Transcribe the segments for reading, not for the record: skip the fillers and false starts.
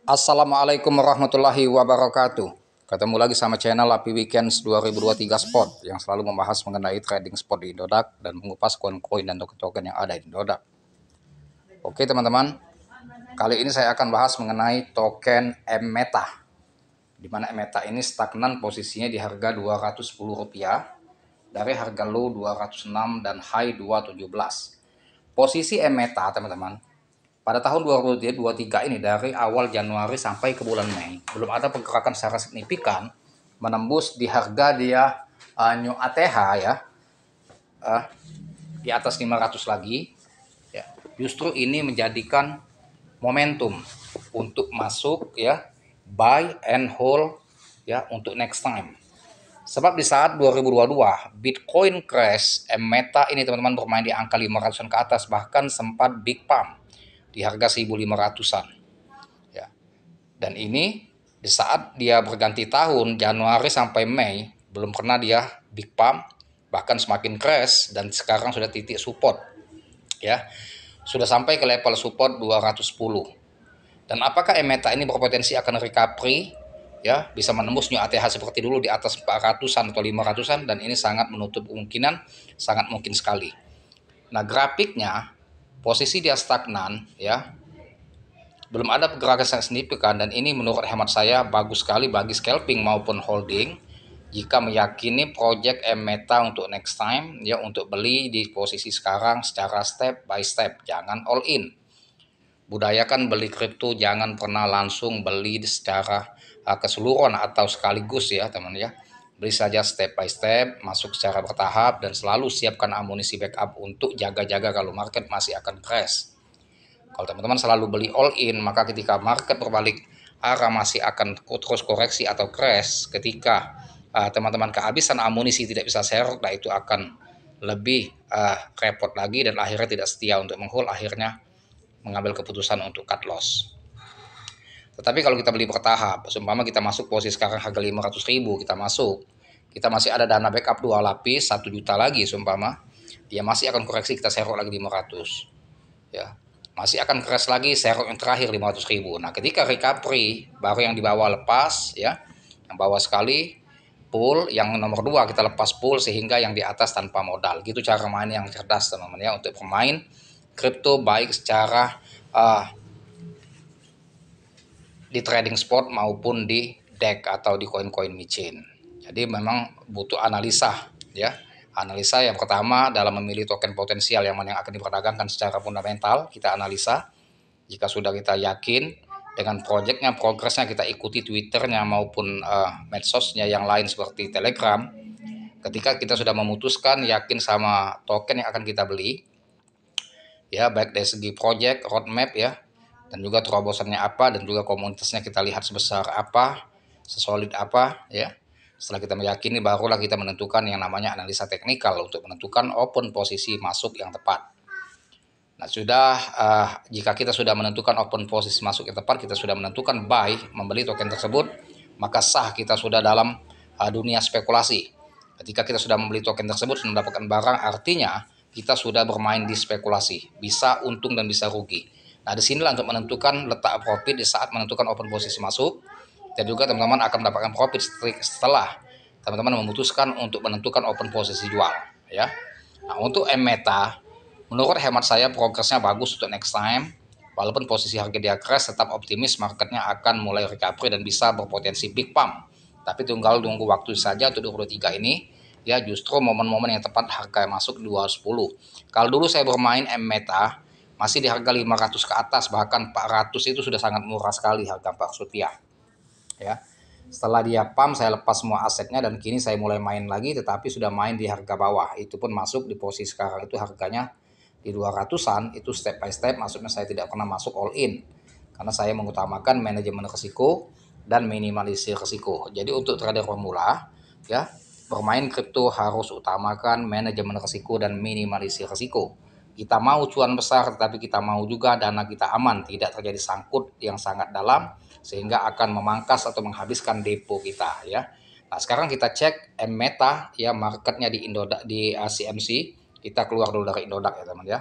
Assalamualaikum warahmatullahi wabarakatuh. Ketemu lagi sama channel Api Weekends 2023 Spot yang selalu membahas mengenai trading spot di Indodax dan mengupas koin-koin dan token-token yang ada di Indodax. Oke teman-teman, kali ini saya akan bahas mengenai token M-Meta. Di mana M-Meta ini stagnan posisinya di harga Rp210 dari harga low 206 dan high 217. Posisi M-Meta teman-teman, pada tahun 2023 ini dari awal Januari sampai ke bulan Mei belum ada pergerakan secara signifikan menembus di harga dia new ATH ya, di atas 500 lagi ya. Justru ini menjadikan momentum untuk masuk ya, buy and hold ya untuk next time. Sebab di saat 2022 Bitcoin crash, M-Meta ini teman-teman bermain di angka 500-an ke atas, bahkan sempat big pump di harga 1.500-an. Ya. Dan ini di saat dia berganti tahun Januari sampai Mei belum pernah dia big pump, bahkan semakin crash, dan sekarang sudah titik support. Ya. Sudah sampai ke level support 210. Dan apakah M-Meta ini berpotensi akan recovery? Ya, bisa menembus new ATH seperti dulu di atas 400-an atau 500-an, dan ini sangat menutup kemungkinan, sangat mungkin sekali. Nah, grafiknya posisi dia stagnan ya. Belum ada pergerakan yang signifikan, dan ini menurut hemat saya bagus sekali bagi scalping maupun holding jika meyakini project M-Meta untuk next time ya, untuk beli di posisi sekarang secara step by step, jangan all in. Budayakan beli kripto, jangan pernah langsung beli secara keseluruhan atau sekaligus ya teman ya. Beli saja step by step, masuk secara bertahap, dan selalu siapkan amunisi backup untuk jaga-jaga kalau market masih akan crash. Kalau teman-teman selalu beli all in, maka ketika market berbalik arah masih akan terus koreksi atau crash. Ketika teman-teman kehabisan amunisi, tidak bisa share, nah itu akan lebih repot lagi, dan akhirnya tidak setia untuk menghold, akhirnya mengambil keputusan untuk cut loss. Tetapi kalau kita beli bertahap, seumpama kita masuk posisi sekarang harga 500.000, kita masuk, kita masih ada dana backup 2 lapis 1 juta lagi, seumpama dia masih akan koreksi, kita serok lagi 500 ya, masih akan crash lagi, serok yang terakhir 500.000. Nah, ketika recovery baru yang di bawah lepas ya, yang bawah sekali pool, yang nomor 2 kita lepas pool, sehingga yang di atas tanpa modal. Gitu cara main yang cerdas teman-teman ya, untuk bermain kripto baik secara di trading spot maupun di DEX atau di koin-koin micin. Jadi memang butuh analisa ya. Analisa yang pertama dalam memilih token potensial yang mana yang akan diperdagangkan secara fundamental, kita analisa. Jika sudah kita yakin dengan proyeknya, progresnya, kita ikuti Twitternya maupun medsosnya yang lain seperti Telegram. Ketika kita sudah memutuskan yakin sama token yang akan kita beli, ya baik dari segi project, roadmap ya, dan juga terobosannya apa, dan juga komunitasnya kita lihat sebesar apa, sesolid apa ya. Setelah kita meyakini, barulah kita menentukan yang namanya analisa teknikal untuk menentukan open posisi masuk yang tepat. Nah, jika kita sudah menentukan open posisi masuk yang tepat, kita sudah menentukan buy, membeli token tersebut, maka sah kita sudah dalam dunia spekulasi. Ketika kita sudah membeli token tersebut, sudah mendapatkan barang, artinya kita sudah bermain di spekulasi, bisa untung dan bisa rugi. Nah, disinilah untuk menentukan letak profit di saat menentukan open posisi masuk, dan juga teman-teman akan mendapatkan profit setelah teman-teman memutuskan untuk menentukan open posisi jual ya. Nah, untuk M-Meta, menurut hemat saya progresnya bagus untuk next time. Walaupun posisi harga dia crash, tetap optimis marketnya akan mulai recovery dan bisa berpotensi big pump. Tapi tinggal tunggu waktu saja untuk 23 ini. Ya, justru momen-momen yang tepat harga masuk 210. Kalau dulu saya bermain M-Meta masih di harga 500 ke atas, bahkan 400 itu sudah sangat murah sekali harga Rp400 ya. Setelah dia pump, saya lepas semua asetnya, dan kini saya mulai main lagi, tetapi sudah main di harga bawah. Itu pun masuk di posisi sekarang itu harganya di 200-an, itu step by step, maksudnya saya tidak pernah masuk all in. Karena saya mengutamakan manajemen risiko dan minimalisir risiko. Jadi untuk trader pemula ya, bermain kripto harus utamakan manajemen risiko dan minimalisir risiko. Kita mau cuan besar, tetapi kita mau juga dana kita aman, tidak terjadi sangkut yang sangat dalam sehingga akan memangkas atau menghabiskan depo kita ya. Nah, sekarang kita cek M-Meta ya, marketnya di Indodax, di CMC. Kita keluar dulu dari Indodax ya teman ya.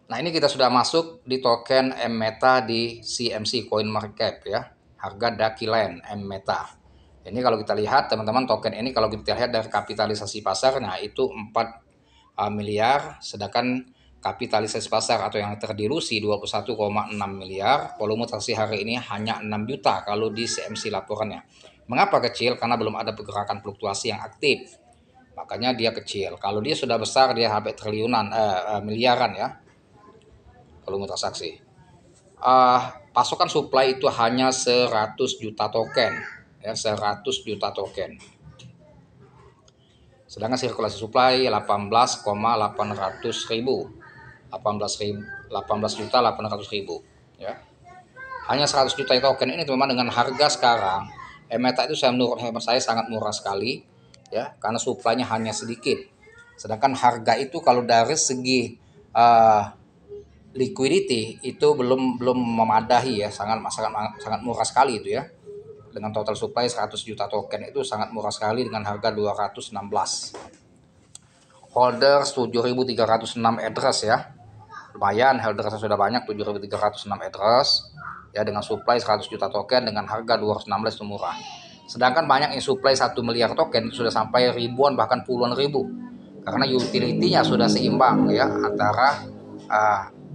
Nah, ini kita sudah masuk di token M-Meta di CMC Coin Market Cap ya. Harga Dakilen M-Meta. Ini kalau kita lihat teman-teman, token ini kalau kita lihat dari kapitalisasi pasarnya itu 4 miliar, sedangkan kapitalisasi pasar atau yang terdilusi 21,6 miliar, volume transaksi hari ini hanya 6 juta kalau di CMC laporannya. Mengapa kecil? Karena belum ada pergerakan fluktuasi yang aktif. Makanya dia kecil. Kalau dia sudah besar, dia sampai triliunan, miliaran ya volume transaksi. Pasokan supply itu hanya 100 juta token ya, 100 juta token. Sedangkan sirkulasi supply 18,800 ribu 18 juta 800 ribu ya. Hanya 100 juta token ini teman-teman, dengan harga sekarang M-Meta itu menurut hemat saya sangat murah sekali ya, karena supply-nya hanya sedikit. Sedangkan harga itu kalau dari segi liquidity itu belum memadahi ya, sangat murah sekali itu ya. Dengan total supply 100 juta token itu sangat murah sekali dengan harga 216. Holder 7.306 address ya. Lumayan, holder sudah banyak, 7.306 address ya, dengan supply 100 juta token dengan harga 216 itu murah. Sedangkan banyak yang supply 1 miliar token sudah sampai ribuan bahkan puluhan ribu. Karena utility-nya sudah seimbang ya antara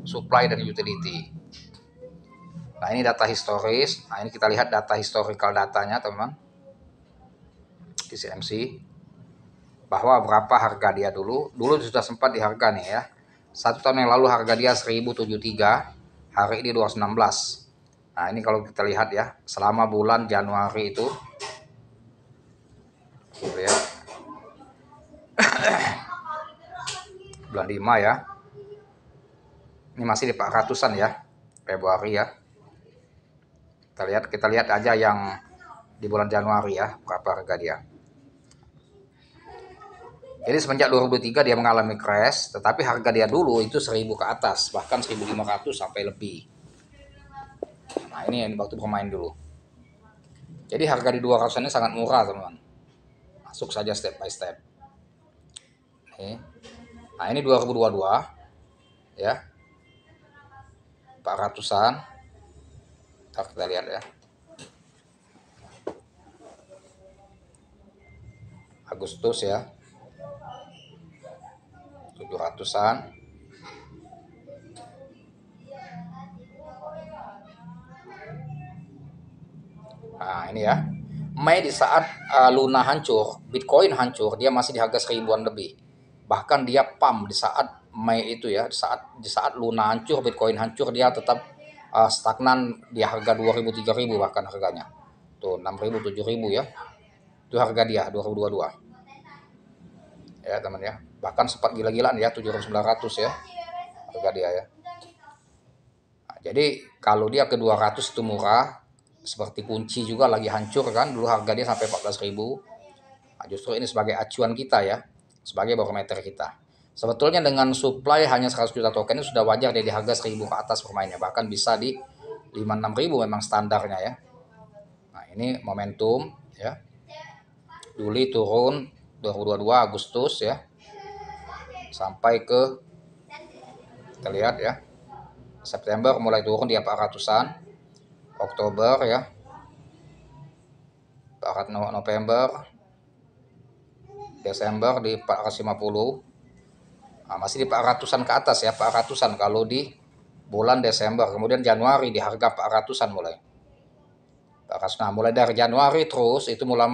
supply dan utility. Nah, ini data historis. Nah, ini kita lihat data historical datanya teman-teman di CMC, bahwa berapa harga dia dulu sudah sempat di harga nih ya. 1 tahun yang lalu harga dia 1073, hari ini 216. Nah, ini kalau kita lihat ya, selama bulan Januari itu ya, bulan 5 ya, ini masih di 400-an ya, Februari ya. Kita lihat aja yang di bulan Januari ya, berapa harga dia. Jadi semenjak 2003 dia mengalami crash, tetapi harga dia dulu itu 1000 ke atas, bahkan 1500 sampai lebih. Nah, ini yang waktu bermain dulu. Jadi harga di 200 ini sangat murah teman-teman. Masuk saja step by step. Nah, ini 2022 ya, 400-an. Kita lihat ya, Agustus ya, 700-an. Nah, ini ya, Mei di saat Luna hancur, Bitcoin hancur, dia masih di harga 1000-an lebih. Bahkan dia pump di saat Mei itu ya, di saat Luna hancur, Bitcoin hancur, dia tetap stagnan di harga 2000 3000 bahkan harganya. Tuh 6000 7000 ya. Itu harga dia 2022. Ya, teman ya. Bahkan sempat gila-gilaan ya, 700 900 ya. Harga dia ya. Nah, jadi kalau dia ke 200 itu murah, seperti kunci juga lagi hancur kan, dulu harga dia sampai 14.000. Nah, justru ini sebagai acuan kita ya, sebagai barometer kita. Sebetulnya dengan supply hanya 100 juta token itu sudah wajar dia di harga 1000 ke atas bermainnya, bahkan bisa di 5-6 ribu memang standarnya ya. Nah, ini momentum ya. Juli turun 2022 Agustus ya, sampai ke, kita lihat ya, September mulai turun di 400-an, Oktober ya, November, Desember di 450. Nah, masih di 400-an ke atas ya, 400-an kalau di bulan Desember. Kemudian Januari di harga 400-an mulai. Nah, mulai dari Januari terus itu mulai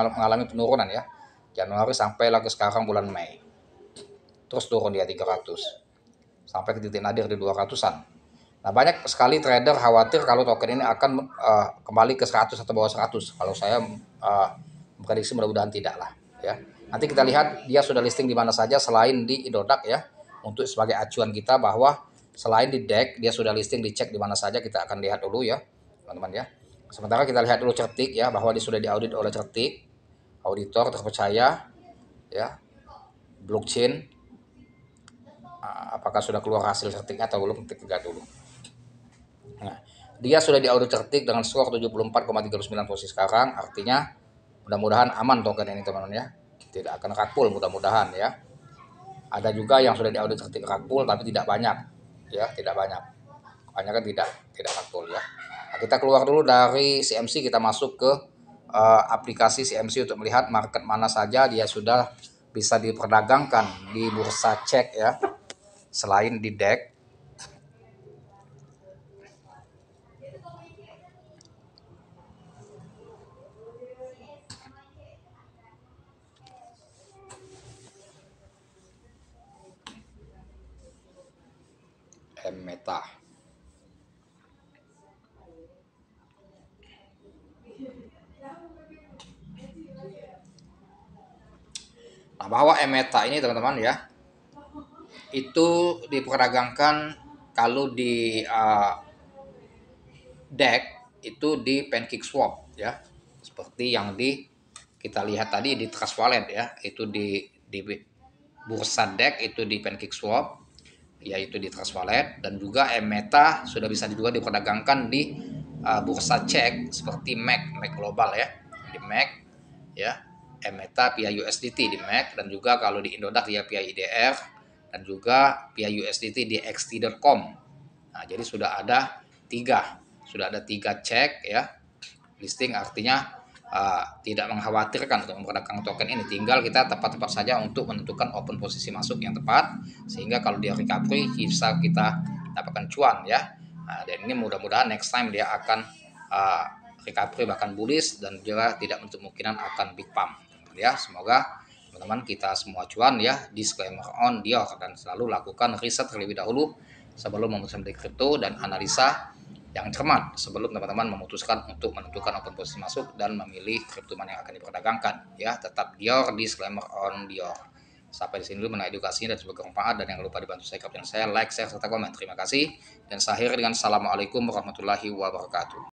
mengalami penurunan ya. Januari sampai lagi sekarang bulan Mei. Terus turun dia 300. Sampai ke titik nadir di 200-an. Nah, banyak sekali trader khawatir kalau token ini akan kembali ke 100 atau bawah 100. Kalau saya prediksi mudah-mudahan tidak lah ya. Nanti kita lihat dia sudah listing di mana saja selain di Indodax ya, untuk sebagai acuan kita bahwa selain di DEX dia sudah listing, dicek di mana saja, kita akan lihat dulu ya teman-teman ya. Sementara kita lihat dulu Certik ya, bahwa dia sudah diaudit oleh Certik, auditor terpercaya ya, blockchain. Apakah sudah keluar hasil Certiknya atau belum, kita lihat dulu. Nah, dia sudah diaudit Certik dengan skor 74,39 posisi sekarang, artinya mudah-mudahan aman token ini teman-teman ya, tidak akan rakpul mudah-mudahan ya. Ada juga yang sudah diaudit Rakpul tapi tidak banyak, ya, tidak banyak. Kebanyakan tidak Rakpul ya. Nah, kita keluar dulu dari CMC, kita masuk ke aplikasi CMC untuk melihat market mana saja dia sudah bisa diperdagangkan di bursa cek ya, selain di DEX. Meta. Nah, bahwa Meta ini teman-teman ya, itu diperdagangkan kalau di DEX itu di PancakeSwap ya, seperti yang kita lihat tadi di Trust Wallet ya, itu di bursa DEX itu di PancakeSwap, yaitu di Trust Wallet, dan juga Meta sudah bisa juga diperdagangkan di bursa cek seperti MAC Global ya, di MAC ya, Meta via USDT di MAC, dan juga kalau di Indodax ya via IDR, dan juga via USDT di XT.com. Nah, jadi sudah ada tiga cek ya listing, artinya tidak mengkhawatirkan untuk memperdagangkan token ini. Tinggal kita tepat-tepat saja untuk menentukan open posisi masuk yang tepat, sehingga kalau dia recovery bisa kita dapatkan cuan ya. Nah, dan ini mudah-mudahan next time dia akan recovery bahkan bullish, dan juga tidak menutup kemungkinan akan big pump ya. Semoga teman-teman kita semua cuan ya. Disclaimer on Dior, dan selalu lakukan riset terlebih dahulu sebelum memutuskan beli kripto, dan analisa yang cermat sebelum teman-teman memutuskan untuk menentukan open posisi masuk dan memilih kripto mana yang akan diperdagangkan ya. Tetap Dior, disclaimer on Dior. Sampai di sini dulu mengenai edukasi dan semoga bermanfaat, dan jangan lupa dibantu subscribe dan saya like, share serta komen. Terima kasih, dan saya akhiri dengan assalamualaikum warahmatullahi wabarakatuh.